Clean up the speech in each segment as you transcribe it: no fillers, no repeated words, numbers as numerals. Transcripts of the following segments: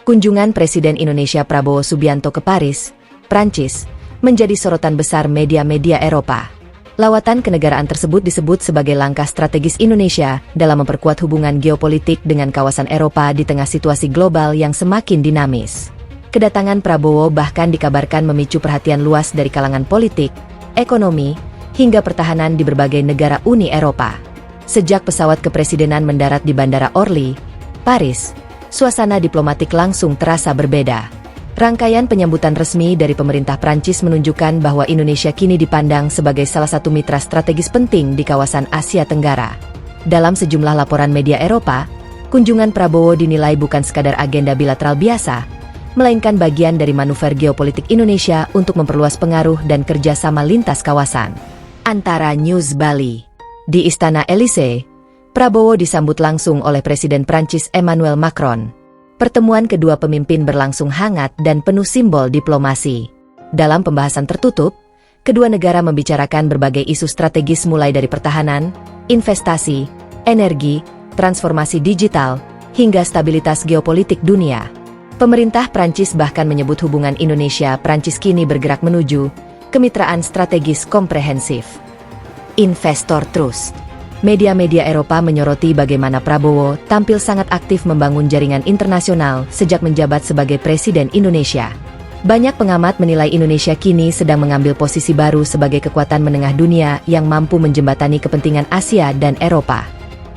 Kunjungan Presiden Indonesia Prabowo Subianto ke Paris, Prancis, menjadi sorotan besar media-media Eropa. Lawatan kenegaraan tersebut disebut sebagai langkah strategis Indonesia dalam memperkuat hubungan geopolitik dengan kawasan Eropa di tengah situasi global yang semakin dinamis. Kedatangan Prabowo bahkan dikabarkan memicu perhatian luas dari kalangan politik, ekonomi, hingga pertahanan di berbagai negara Uni Eropa. Sejak pesawat kepresidenan mendarat di Bandara Orly, Paris, suasana diplomatik langsung terasa berbeda. Rangkaian penyambutan resmi dari pemerintah Prancis menunjukkan bahwa Indonesia kini dipandang sebagai salah satu mitra strategis penting di kawasan Asia Tenggara. Dalam sejumlah laporan media Eropa, kunjungan Prabowo dinilai bukan sekadar agenda bilateral biasa, melainkan bagian dari manuver geopolitik Indonesia untuk memperluas pengaruh dan kerjasama lintas kawasan. Antara News Bali. Di Istana Élysée, Prabowo disambut langsung oleh Presiden Prancis Emmanuel Macron. Pertemuan kedua pemimpin berlangsung hangat dan penuh simbol diplomasi. Dalam pembahasan tertutup, kedua negara membicarakan berbagai isu strategis mulai dari pertahanan, investasi, energi, transformasi digital, hingga stabilitas geopolitik dunia. Pemerintah Prancis bahkan menyebut hubungan Indonesia-Prancis kini bergerak menuju kemitraan strategis komprehensif. Investor Trust. Media-media Eropa menyoroti bagaimana Prabowo tampil sangat aktif membangun jaringan internasional sejak menjabat sebagai Presiden Indonesia. Banyak pengamat menilai Indonesia kini sedang mengambil posisi baru sebagai kekuatan menengah dunia yang mampu menjembatani kepentingan Asia dan Eropa.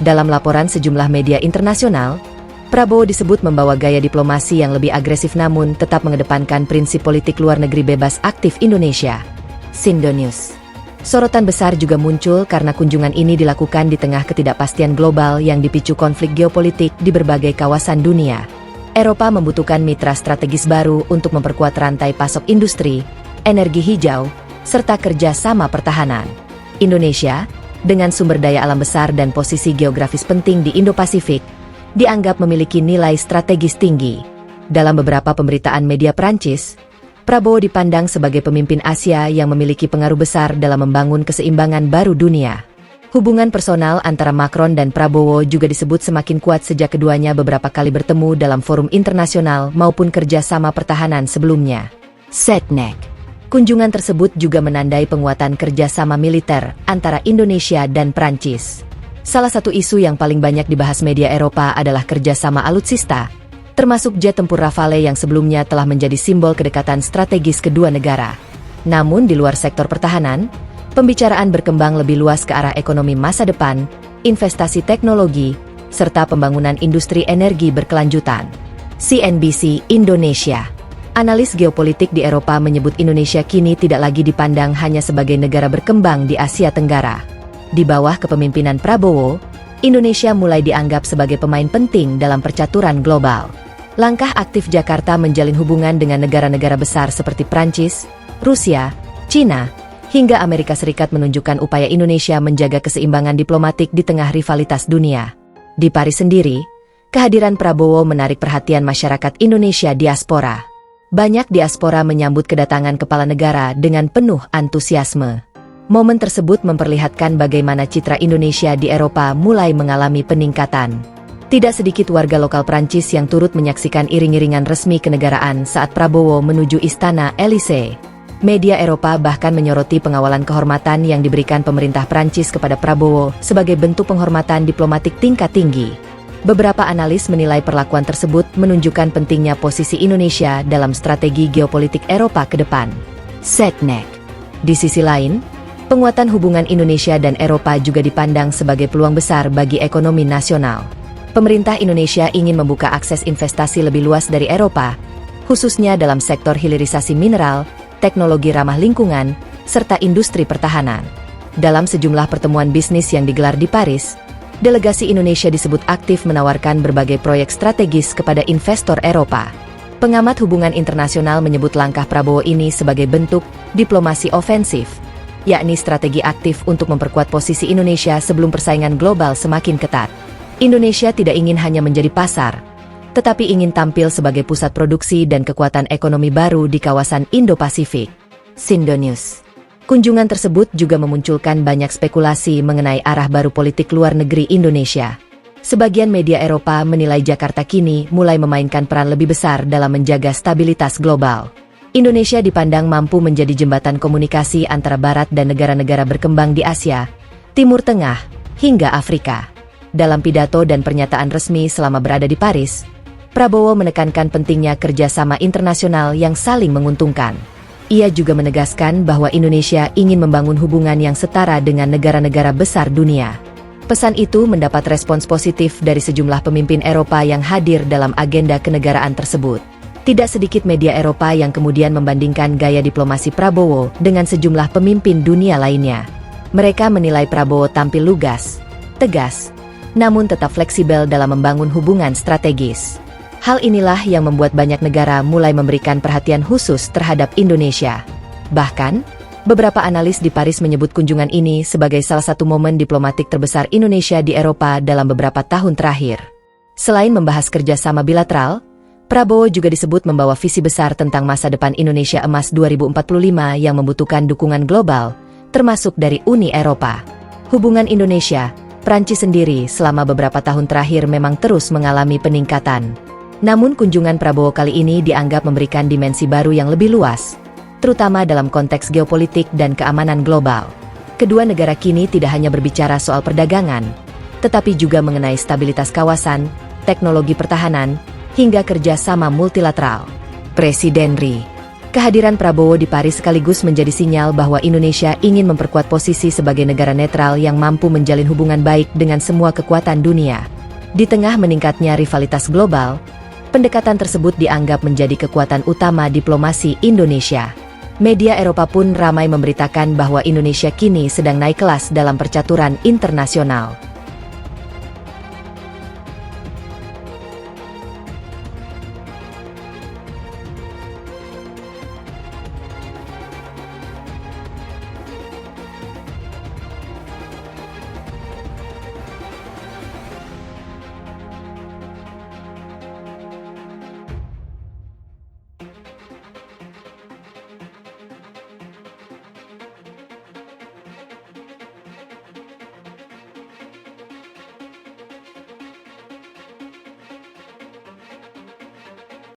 Dalam laporan sejumlah media internasional, Prabowo disebut membawa gaya diplomasi yang lebih agresif namun tetap mengedepankan prinsip politik luar negeri bebas aktif Indonesia. Sindonews. Sorotan besar juga muncul karena kunjungan ini dilakukan di tengah ketidakpastian global yang dipicu konflik geopolitik di berbagai kawasan dunia. Eropa membutuhkan mitra strategis baru untuk memperkuat rantai pasok industri, energi hijau, serta kerjasama pertahanan. Indonesia, dengan sumber daya alam besar dan posisi geografis penting di Indo-Pasifik, dianggap memiliki nilai strategis tinggi. Dalam beberapa pemberitaan media Prancis, Prabowo dipandang sebagai pemimpin Asia yang memiliki pengaruh besar dalam membangun keseimbangan baru dunia. Hubungan personal antara Macron dan Prabowo juga disebut semakin kuat sejak keduanya beberapa kali bertemu dalam forum internasional maupun kerjasama pertahanan sebelumnya. Setnek. Kunjungan tersebut juga menandai penguatan kerjasama militer antara Indonesia dan Prancis. Salah satu isu yang paling banyak dibahas media Eropa adalah kerjasama alutsista, termasuk jet tempur Rafale yang sebelumnya telah menjadi simbol kedekatan strategis kedua negara. Namun di luar sektor pertahanan, pembicaraan berkembang lebih luas ke arah ekonomi masa depan, investasi teknologi, serta pembangunan industri energi berkelanjutan. CNBC Indonesia. Analis geopolitik di Eropa menyebut Indonesia kini tidak lagi dipandang hanya sebagai negara berkembang di Asia Tenggara. Di bawah kepemimpinan Prabowo, Indonesia mulai dianggap sebagai pemain penting dalam percaturan global. Langkah aktif Jakarta menjalin hubungan dengan negara-negara besar seperti Prancis, Rusia, Cina, hingga Amerika Serikat menunjukkan upaya Indonesia menjaga keseimbangan diplomatik di tengah rivalitas dunia. Di Paris sendiri, kehadiran Prabowo menarik perhatian masyarakat Indonesia diaspora. Banyak diaspora menyambut kedatangan kepala negara dengan penuh antusiasme. Momen tersebut memperlihatkan bagaimana citra Indonesia di Eropa mulai mengalami peningkatan. Tidak sedikit warga lokal Prancis yang turut menyaksikan iring-iringan resmi kenegaraan saat Prabowo menuju Istana Élysée. Media Eropa bahkan menyoroti pengawalan kehormatan yang diberikan pemerintah Prancis kepada Prabowo sebagai bentuk penghormatan diplomatik tingkat tinggi. Beberapa analis menilai perlakuan tersebut menunjukkan pentingnya posisi Indonesia dalam strategi geopolitik Eropa ke depan. Setnek. Di sisi lain, penguatan hubungan Indonesia dan Eropa juga dipandang sebagai peluang besar bagi ekonomi nasional. Pemerintah Indonesia ingin membuka akses investasi lebih luas dari Eropa, khususnya dalam sektor hilirisasi mineral, teknologi ramah lingkungan, serta industri pertahanan. Dalam sejumlah pertemuan bisnis yang digelar di Paris, delegasi Indonesia disebut aktif menawarkan berbagai proyek strategis kepada investor Eropa. Pengamat hubungan internasional menyebut langkah Prabowo ini sebagai bentuk diplomasi ofensif, yakni strategi aktif untuk memperkuat posisi Indonesia sebelum persaingan global semakin ketat. Indonesia tidak ingin hanya menjadi pasar, tetapi ingin tampil sebagai pusat produksi dan kekuatan ekonomi baru di kawasan Indo-Pasifik. Sindonews. Kunjungan tersebut juga memunculkan banyak spekulasi mengenai arah baru politik luar negeri Indonesia. Sebagian media Eropa menilai Jakarta kini mulai memainkan peran lebih besar dalam menjaga stabilitas global. Indonesia dipandang mampu menjadi jembatan komunikasi antara Barat dan negara-negara berkembang di Asia, Timur Tengah, hingga Afrika. Dalam pidato dan pernyataan resmi selama berada di Paris, Prabowo menekankan pentingnya kerjasama internasional yang saling menguntungkan. Ia juga menegaskan bahwa Indonesia ingin membangun hubungan yang setara dengan negara-negara besar dunia. Pesan itu mendapat respons positif dari sejumlah pemimpin Eropa yang hadir dalam agenda kenegaraan tersebut. Tidak sedikit media Eropa yang kemudian membandingkan gaya diplomasi Prabowo dengan sejumlah pemimpin dunia lainnya. Mereka menilai Prabowo tampil lugas, tegas, namun tetap fleksibel dalam membangun hubungan strategis. Hal inilah yang membuat banyak negara mulai memberikan perhatian khusus terhadap Indonesia. Bahkan, beberapa analis di Paris menyebut kunjungan ini sebagai salah satu momen diplomatik terbesar Indonesia di Eropa dalam beberapa tahun terakhir. Selain membahas kerjasama bilateral, Prabowo juga disebut membawa visi besar tentang masa depan Indonesia Emas 2045 yang membutuhkan dukungan global, termasuk dari Uni Eropa. Hubungan Indonesia, Prancis sendiri selama beberapa tahun terakhir memang terus mengalami peningkatan. Namun kunjungan Prabowo kali ini dianggap memberikan dimensi baru yang lebih luas, terutama dalam konteks geopolitik dan keamanan global. Kedua negara kini tidak hanya berbicara soal perdagangan, tetapi juga mengenai stabilitas kawasan, teknologi pertahanan, hingga kerjasama multilateral. Presiden RI. Kehadiran Prabowo di Paris sekaligus menjadi sinyal bahwa Indonesia ingin memperkuat posisi sebagai negara netral yang mampu menjalin hubungan baik dengan semua kekuatan dunia. Di tengah meningkatnya rivalitas global, pendekatan tersebut dianggap menjadi kekuatan utama diplomasi Indonesia. Media Eropa pun ramai memberitakan bahwa Indonesia kini sedang naik kelas dalam percaturan internasional.